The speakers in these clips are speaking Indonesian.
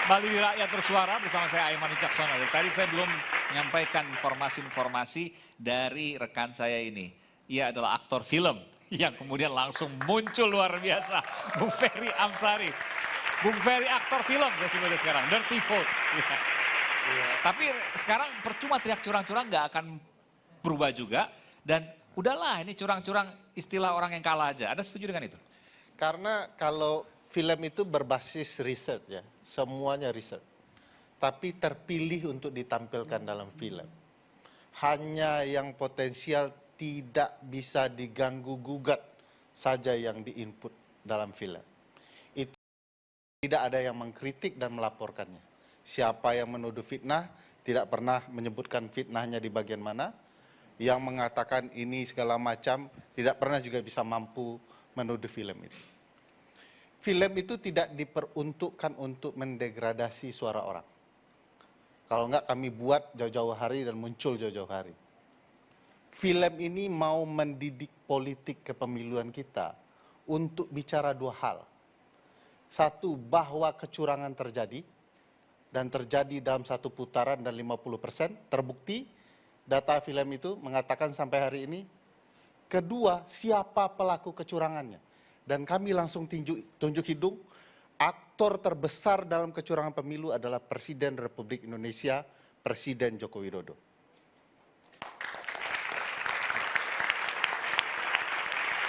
Kembali di Rakyat Bersuara bersama saya Aiman Wicaksono. Tadi saya belum menyampaikan informasi-informasi dari rekan saya ini. Ia adalah aktor film yang kemudian langsung muncul luar biasa. Bung Ferry Amsari. Bung Ferry aktor film saya sebutnya sekarang. Dirty Vote. Ya. Tapi sekarang percuma teriak curang-curang nggak akan berubah juga. Dan udahlah ini curang-curang istilah orang yang kalah aja. Anda setuju dengan itu? Karena kalau film itu berbasis riset ya, semuanya riset. Tapi terpilih untuk ditampilkan dalam film. Hanya yang potensial tidak bisa diganggu-gugat saja yang diinput dalam film. Itu tidak ada yang mengkritik dan melaporkannya. Siapa yang menuduh fitnah tidak pernah menyebutkan fitnahnya di bagian mana. Yang mengatakan ini segala macam tidak pernah juga bisa mampu menuduh film itu. Film itu tidak diperuntukkan untuk mendegradasi suara orang. Kalau enggak kami buat jauh-jauh hari dan muncul jauh-jauh hari. Film ini mau mendidik politik kepemiluan kita untuk bicara dua hal. Satu, bahwa kecurangan terjadi dan terjadi dalam satu putaran dan 50% terbukti. Data film itu mengatakan sampai hari ini. Kedua, siapa pelaku kecurangannya. Dan kami langsung tunjuk hidung, aktor terbesar dalam kecurangan pemilu adalah Presiden Republik Indonesia, Presiden Joko Widodo.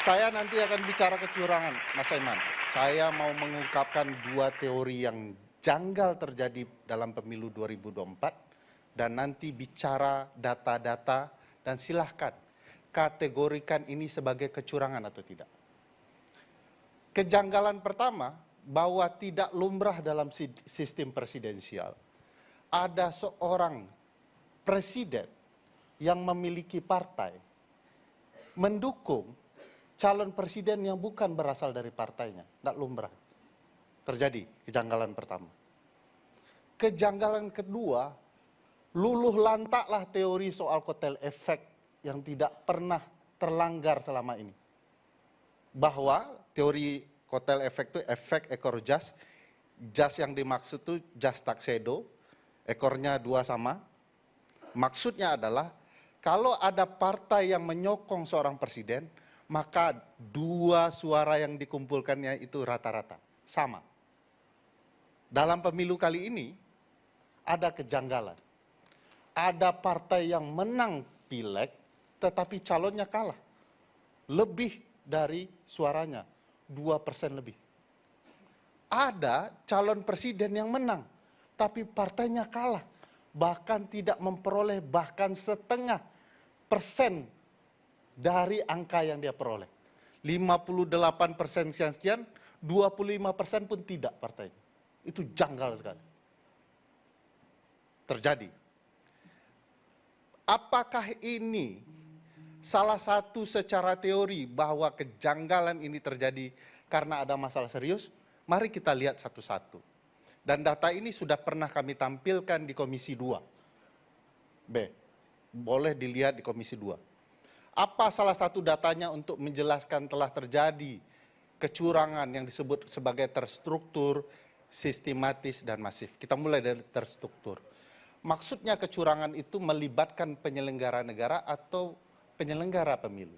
Saya nanti akan bicara kecurangan, Mas Aiman. Saya mau mengungkapkan dua teori yang janggal terjadi dalam pemilu 2024, dan nanti bicara data-data, dan silahkan kategorikan ini sebagai kecurangan atau tidak. Kejanggalan pertama, bahwa tidak lumrah dalam sistem presidensial. Ada seorang presiden yang memiliki partai mendukung calon presiden yang bukan berasal dari partainya. Tidak lumrah. Terjadi kejanggalan pertama. Kejanggalan kedua, luluh lantaklah teori soal kotel efek yang tidak pernah terlanggar selama ini. Bahwa teori kotel efek itu efek ekor jas. Jas yang dimaksud itu jas tuxedo, ekornya dua sama. Maksudnya adalah kalau ada partai yang menyokong seorang presiden, maka dua suara yang dikumpulkannya itu rata-rata sama. Dalam pemilu kali ini ada kejanggalan. Ada partai yang menang pileg tetapi calonnya kalah. Lebih dari suaranya. 2% lebih. Ada calon presiden yang menang, tapi partainya kalah. Bahkan tidak memperoleh bahkan setengah persen dari angka yang dia peroleh. 58% sekian, 25% pun tidak partainya. Itu janggal sekali. Terjadi. Apakah ini salah satu secara teori bahwa kejanggalan ini terjadi karena ada masalah serius? Mari kita lihat satu-satu. Dan data ini sudah pernah kami tampilkan di Komisi 2. Boleh dilihat di Komisi 2. Apa salah satu datanya untuk menjelaskan telah terjadi kecurangan yang disebut sebagai terstruktur, sistematis, dan masif? Kita mulai dari terstruktur. Maksudnya kecurangan itu melibatkan penyelenggara negara atau penyelenggara pemilu.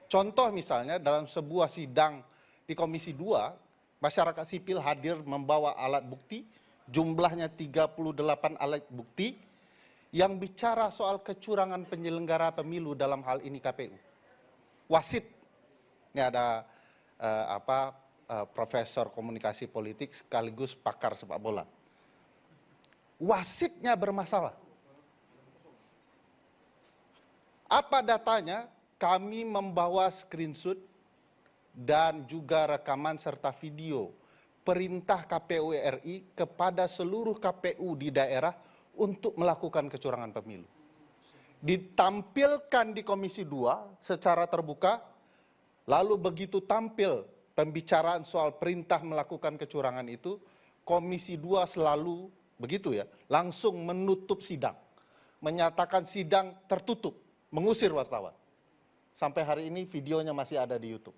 Contoh misalnya dalam sebuah sidang di Komisi 2, masyarakat sipil hadir membawa alat bukti, jumlahnya 38 alat bukti, yang bicara soal kecurangan penyelenggara pemilu dalam hal ini KPU. Wasit, ini ada profesor komunikasi politik sekaligus pakar sepak bola. Wasitnya bermasalah. Apa datanya? Kami membawa screenshot dan juga rekaman serta video perintah KPU RI kepada seluruh KPU di daerah untuk melakukan kecurangan pemilu. Ditampilkan di Komisi 2 secara terbuka, lalu begitu tampil pembicaraan soal perintah melakukan kecurangan itu, Komisi 2 selalu begitu ya, langsung menutup sidang, menyatakan sidang tertutup, mengusir wartawan. Sampai hari ini videonya masih ada di YouTube.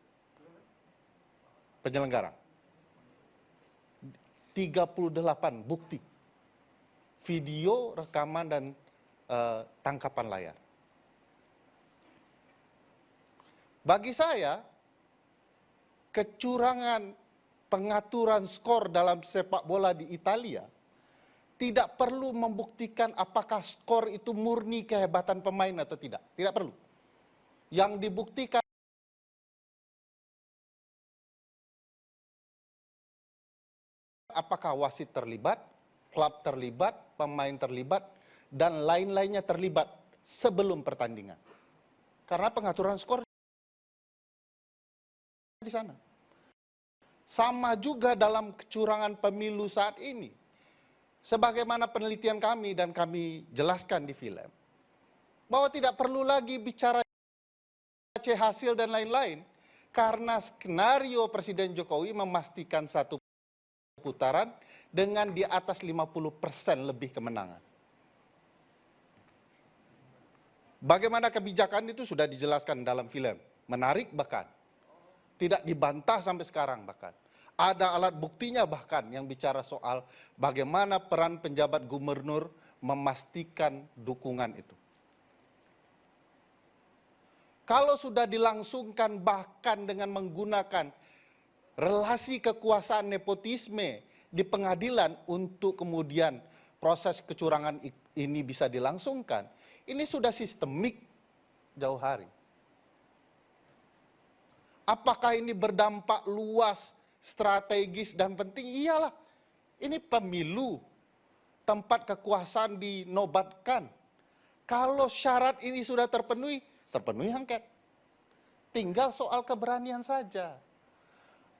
Penyelenggara. 38 bukti. Video, rekaman, dan tangkapan layar. Bagi saya, kecurangan pengaturan skor dalam sepak bola di Italia tidak perlu membuktikan apakah skor itu murni kehebatan pemain atau tidak. Tidak perlu. Yang dibuktikan apakah wasit terlibat, klub terlibat, pemain terlibat, dan lain-lainnya terlibat sebelum pertandingan. Karena pengaturan skor di sana. Sama juga dalam kecurangan pemilu saat ini. Sebagaimana penelitian kami dan kami jelaskan di film, bahwa tidak perlu lagi bicara hasil dan lain-lain, karena skenario Presiden Jokowi memastikan satu putaran dengan di atas 50% lebih kemenangan. Bagaimana kebijakan itu sudah dijelaskan dalam film. Menarik bahkan. Tidak dibantah sampai sekarang bahkan. Ada alat buktinya bahkan yang bicara soal bagaimana peran penjabat gubernur memastikan dukungan itu. Kalau sudah dilangsungkan bahkan dengan menggunakan relasi kekuasaan nepotisme di pengadilan untuk kemudian proses kecurangan ini bisa dilangsungkan, ini sudah sistemik jauh hari. Apakah ini berdampak luas, strategis, dan penting? Iyalah, ini pemilu, tempat kekuasaan dinobatkan. Kalau syarat ini sudah terpenuhi, terpenuhi angket. Tinggal soal keberanian saja.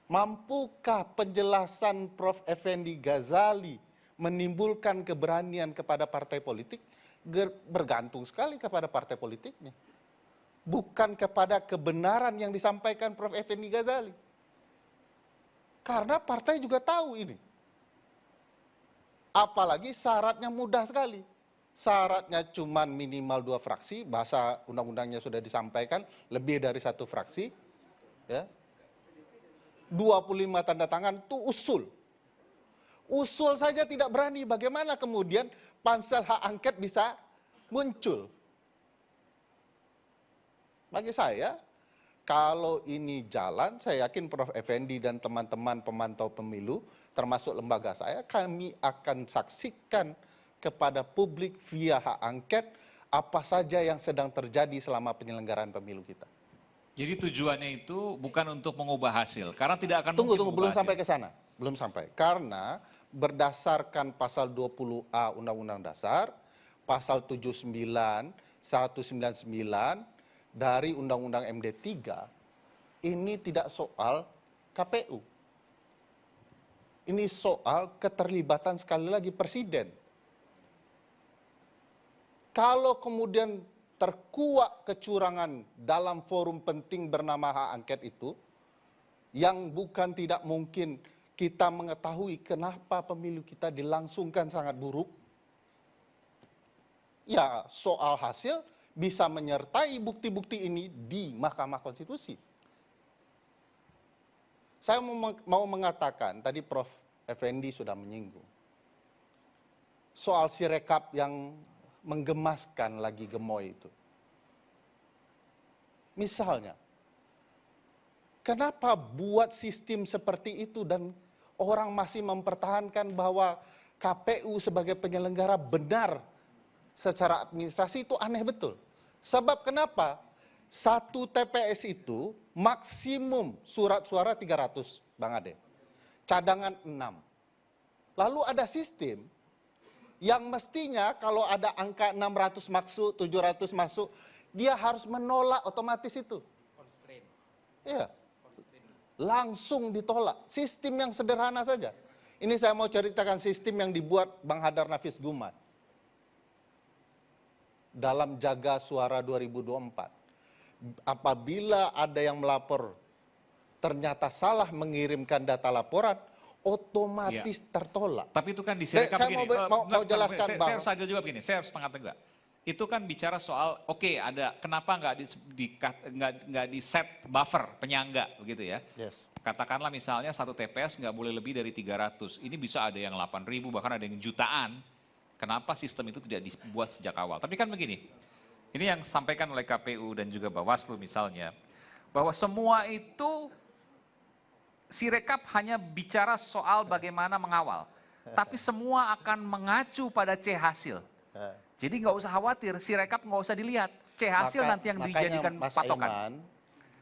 Mampukah penjelasan Prof. Effendi Ghazali menimbulkan keberanian kepada partai politik? Bergantung sekali kepada partai politiknya. Bukan kepada kebenaran yang disampaikan Prof. Effendi Ghazali. Karena partai juga tahu ini. Apalagi syaratnya mudah sekali. Syaratnya cuma minimal 2 fraksi, bahasa undang-undangnya sudah disampaikan, lebih dari 1 fraksi. Ya. 25 tanda tangan itu usul. Usul saja tidak berani, bagaimana kemudian pansel hak angket bisa muncul? Bagi saya, kalau ini jalan, saya yakin Prof. Effendi dan teman-teman pemantau pemilu, termasuk lembaga saya, kami akan saksikan kepada publik via hak angket apa saja yang sedang terjadi selama penyelenggaraan pemilu kita. Jadi tujuannya itu bukan untuk mengubah hasil, karena tidak akan Tunggu, mungkin belum mengubah sampai hasil. ke sana. Belum sampai. Karena berdasarkan pasal 20A Undang-Undang Dasar, pasal 79, 199, dari Undang-Undang MD3, ini tidak soal KPU. Ini soal keterlibatan sekali lagi Presiden. Kalau kemudian terkuak kecurangan dalam forum penting bernama hak angket itu, yang bukan tidak mungkin kita mengetahui kenapa pemilu kita dilangsungkan sangat buruk, ya soal hasil bisa menyertai bukti-bukti ini di Mahkamah Konstitusi. Saya mau mengatakan, tadi Prof. Effendi sudah menyinggung, soal Sirekap yang menggemaskan lagi gemoy itu. Misalnya, kenapa buat sistem seperti itu dan orang masih mempertahankan bahwa KPU sebagai penyelenggara benar secara administrasi, itu aneh betul. Sebab kenapa? 1 TPS itu maksimum surat suara 300, Bang Ade. Cadangan 6. Lalu ada sistem yang mestinya kalau ada angka 600 masuk, 700 masuk, dia harus menolak otomatis itu. Iya. Langsung ditolak. Sistem yang sederhana saja. Ini saya mau ceritakan sistem yang dibuat Bang Hadar Nafis Gumai dalam Jaga Suara 2024. Apabila ada yang melapor ternyata salah mengirimkan data laporan, otomatis tertolak. Tapi itu kan di Sirekap saya begini. mau jelaskan, saya Bang. harus adil juga begini, saya harus tengah-tengah. Itu kan bicara soal, oke, ada kenapa nggak di set buffer penyangga begitu ya? Yes. katakanlah misalnya satu TPS nggak boleh lebih dari 300. Ini bisa ada yang 8.000, bahkan ada yang jutaan. Kenapa sistem itu tidak dibuat sejak awal? Tapi kan begini, ini yang disampaikan oleh KPU dan juga Bawaslu misalnya, bahwa semua itu Sirekap hanya bicara soal bagaimana mengawal, tapi semua akan mengacu pada C hasil. Jadi nggak usah khawatir, Sirekap nggak usah dilihat, C hasil nanti yang dijadikan Mas patokan. Aiman,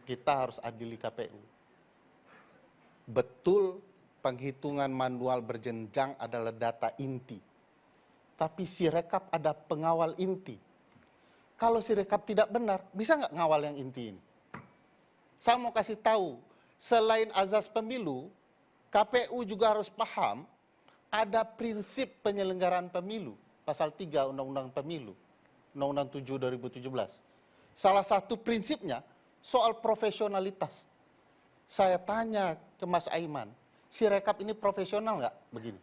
kita harus adili KPU. Betul, penghitungan manual berjenjang adalah data inti. Tapi Sirekap ada pengawal inti. Kalau Sirekap tidak benar, bisa nggak ngawal yang inti ini? Saya mau kasih tahu, selain azas pemilu, KPU juga harus paham ada prinsip penyelenggaraan pemilu. Pasal 3 Undang-Undang Pemilu, Undang-Undang 7 2017. Salah satu prinsipnya soal profesionalitas. Saya tanya ke Mas Aiman, Sirekap ini profesional nggak begini?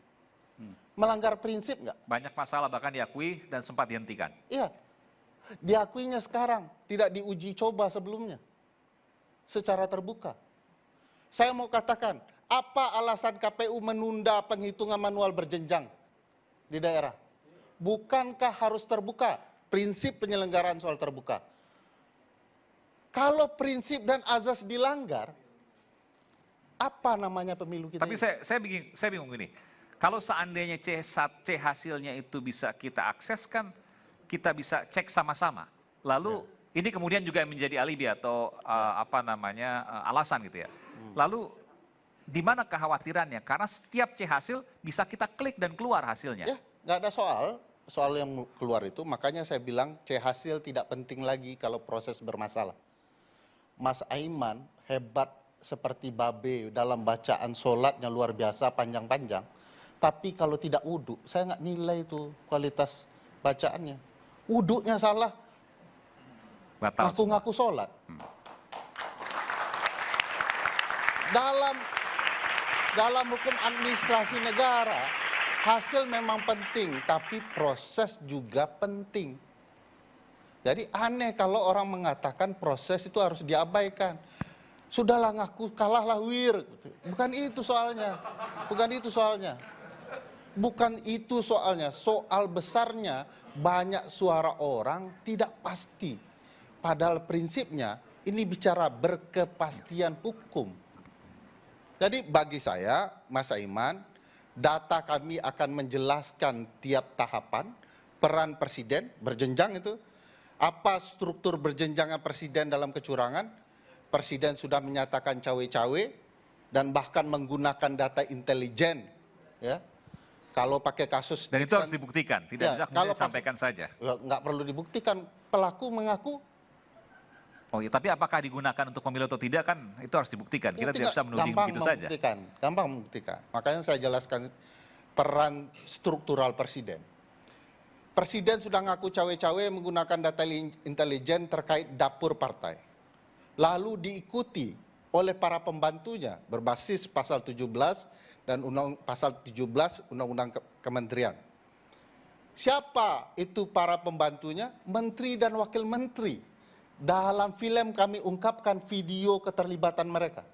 Melanggar prinsip nggak? Banyak masalah bahkan diakui dan sempat dihentikan. Iya, diakuinya sekarang, tidak diuji coba sebelumnya. Secara terbuka. Saya mau katakan, apa alasan KPU menunda penghitungan manual berjenjang di daerah? Bukankah harus terbuka? Prinsip penyelenggaraan soal terbuka. Kalau prinsip dan azas dilanggar, apa namanya pemilu kita? Tapi saya bingung gini, kalau seandainya C hasilnya itu bisa kita akses kan, kita bisa cek sama-sama. Lalu ini kemudian juga menjadi alibi atau alasan gitu ya. Lalu di mana kekhawatirannya? Karena setiap C hasil bisa kita klik dan keluar hasilnya. Ya, nggak ada soal yang keluar itu. Makanya saya bilang C hasil tidak penting lagi kalau proses bermasalah. Mas Aiman hebat seperti babe dalam bacaan sholatnya luar biasa panjang-panjang. Tapi kalau tidak wudhu, saya nggak nilai itu kualitas bacaannya. Wudhunya salah, ngaku-ngaku sholat. Dalam hukum administrasi negara, hasil memang penting, tapi proses juga penting. Jadi aneh kalau orang mengatakan proses itu harus diabaikan. Sudahlah ngaku kalahlah wir. Bukan itu soalnya. Bukan itu soalnya. Bukan itu soalnya. Soal besarnya banyak suara orang tidak pasti. Padahal prinsipnya ini bicara berkepastian hukum. Jadi bagi saya, Mas Aiman, data kami akan menjelaskan tiap tahapan, peran presiden, berjenjang itu, apa struktur berjenjangnya presiden dalam kecurangan, presiden sudah menyatakan cawe-cawe, dan bahkan menggunakan data intelijen, ya. Kalau pakai kasus... Dan itu harus dibuktikan, tidak bisa kemudian disampaikan saja. Ya, nggak perlu dibuktikan, pelaku mengaku. Oh iya, tapi apakah digunakan untuk pemilu atau tidak kan itu harus dibuktikan. Kita tidak bisa menuding begitu saja. Gampang membuktikan. Makanya saya jelaskan peran struktural presiden. Presiden sudah ngaku cawe-cawe menggunakan data intelijen terkait dapur partai. Lalu diikuti oleh para pembantunya berbasis pasal 17 dan pasal 17 Undang-Undang Kementerian. Siapa itu para pembantunya? Menteri dan wakil menteri. Dalam film kami ungkapkan video keterlibatan mereka.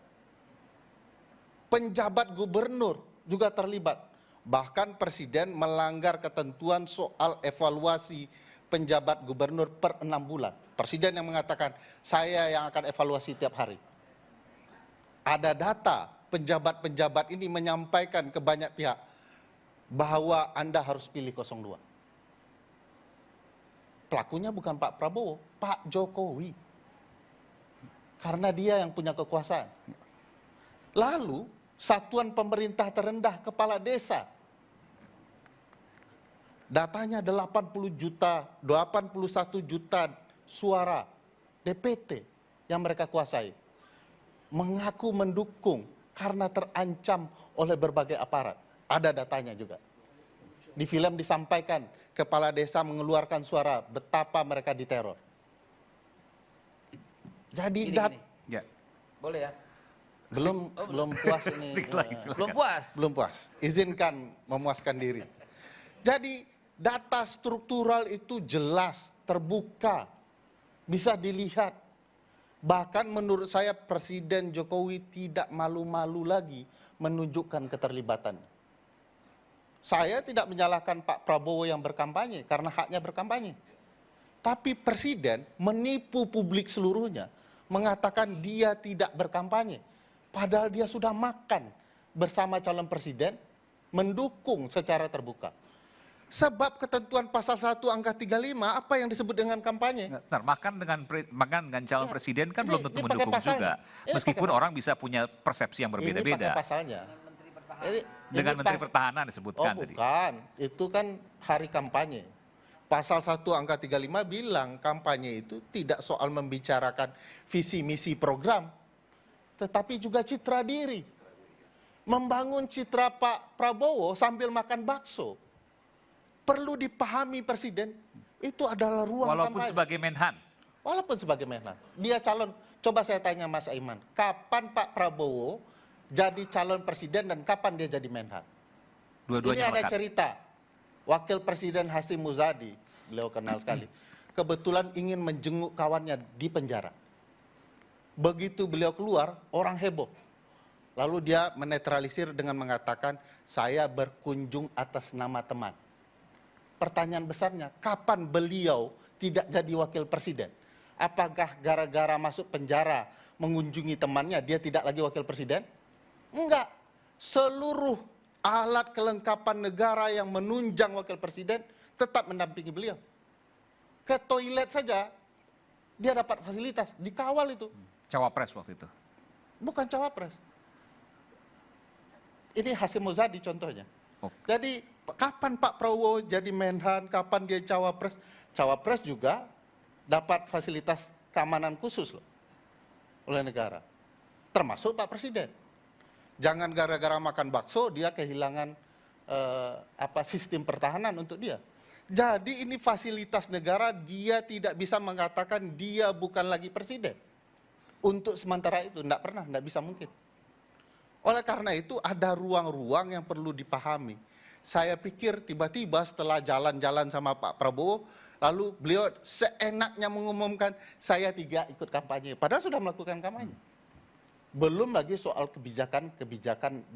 Penjabat gubernur juga terlibat. Bahkan presiden melanggar ketentuan soal evaluasi penjabat gubernur per 6 bulan. Presiden yang mengatakan, saya yang akan evaluasi tiap hari. Ada data penjabat-penjabat ini menyampaikan ke banyak pihak bahwa Anda harus pilih 02. Pelakunya bukan Pak Prabowo, Pak Jokowi. Karena dia yang punya kekuasaan. Lalu, satuan pemerintah terendah, kepala desa. Datanya 81 juta suara DPT yang mereka kuasai. Mengaku mendukung karena terancam oleh berbagai aparat. Ada datanya juga. Di film disampaikan, kepala desa mengeluarkan suara betapa mereka diteror. Jadi Ya. Boleh ya? belum puas ini. Belum puas? Belum puas. Izinkan memuaskan diri. Jadi data struktural itu jelas, terbuka, bisa dilihat. Bahkan menurut saya Presiden Jokowi tidak malu-malu lagi menunjukkan keterlibatan. Saya tidak menyalahkan Pak Prabowo yang berkampanye karena haknya berkampanye. Tapi Presiden menipu publik seluruhnya, mengatakan dia tidak berkampanye. Padahal dia sudah makan bersama calon presiden, mendukung secara terbuka. Sebab ketentuan pasal 1 angka 35, apa yang disebut dengan kampanye? Bentar, makan dengan calon Ya, presiden kan ini- belum tentu ini pakai mendukung pasalnya. juga. Ini Meskipun pakai- orang bisa punya persepsi yang Ini pakai berbeda-beda. pasalnya. Dengan Menteri Pertahanan Oh disebutkan tadi. bukan, itu kan hari kampanye. Pasal 1 angka 35 bilang kampanye itu tidak soal membicarakan visi misi program, tetapi juga citra diri. Membangun citra Pak Prabowo sambil makan bakso. Perlu dipahami Presiden, itu adalah ruang Walaupun kampanye. sebagai Menhan. Walaupun sebagai Menhan. Dia calon, coba saya tanya Mas Aiman, kapan Pak Prabowo jadi calon presiden dan kapan dia jadi Menhan? Ini Dua-duanya ada melekat. cerita. Wakil Presiden Hasyim Muzadi, beliau kenal sekali, kebetulan ingin menjenguk kawannya di penjara. Begitu beliau keluar, orang heboh. Lalu dia menetralisir dengan mengatakan, saya berkunjung atas nama teman. Pertanyaan besarnya, kapan beliau tidak jadi wakil presiden? Apakah gara-gara masuk penjara mengunjungi temannya, dia tidak lagi wakil presiden? Enggak. Seluruh alat kelengkapan negara yang menunjang wakil presiden tetap mendampingi beliau. Ke toilet saja, dia dapat fasilitas, dikawal itu. Cawapres waktu itu. Bukan cawapres. Ini Hasyim Muzadi contohnya. Oke. Jadi kapan Pak Prabowo jadi Menhan, kapan dia cawapres? Cawapres juga dapat fasilitas keamanan khusus loh oleh negara. Termasuk Pak Presiden. Jangan gara-gara makan bakso dia kehilangan sistem pertahanan untuk dia. Jadi ini fasilitas negara, dia tidak bisa mengatakan dia bukan lagi presiden. Untuk sementara itu, tidak bisa mungkin. Oleh karena itu ada ruang-ruang yang perlu dipahami. Saya pikir tiba-tiba setelah jalan-jalan sama Pak Prabowo, lalu beliau seenaknya mengumumkan saya tidak ikut kampanye. Padahal sudah melakukan kampanye. Belum lagi soal kebijakan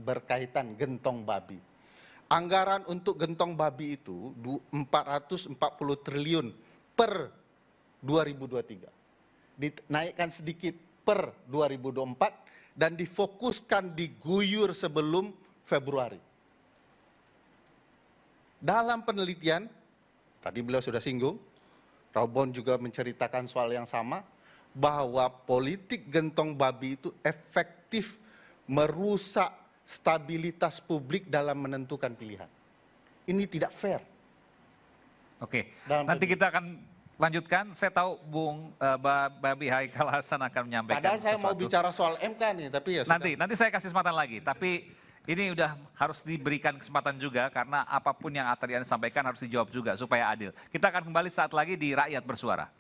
berkaitan gentong babi. Anggaran untuk gentong babi itu 440 triliun per 2023. Dinaikkan sedikit per 2024 dan difokuskan diguyur sebelum Februari. Dalam penelitian, tadi beliau sudah singgung, Robon juga menceritakan soal yang sama, bahwa politik gentong babi itu efektif merusak stabilitas publik dalam menentukan pilihan. Ini tidak fair. Oke, Dalam nanti kita akan lanjutkan. Saya tahu Bung Babi Haikal Hasan akan menyampaikan Padahal saya mau sesuatu. bicara soal MK nih, tapi ya sudah. Nanti saya kasih kesempatan lagi. Tapi ini udah harus diberikan kesempatan juga karena apapun yang tadi Anda sampaikan harus dijawab juga supaya adil. Kita akan kembali saat lagi di Rakyat Bersuara.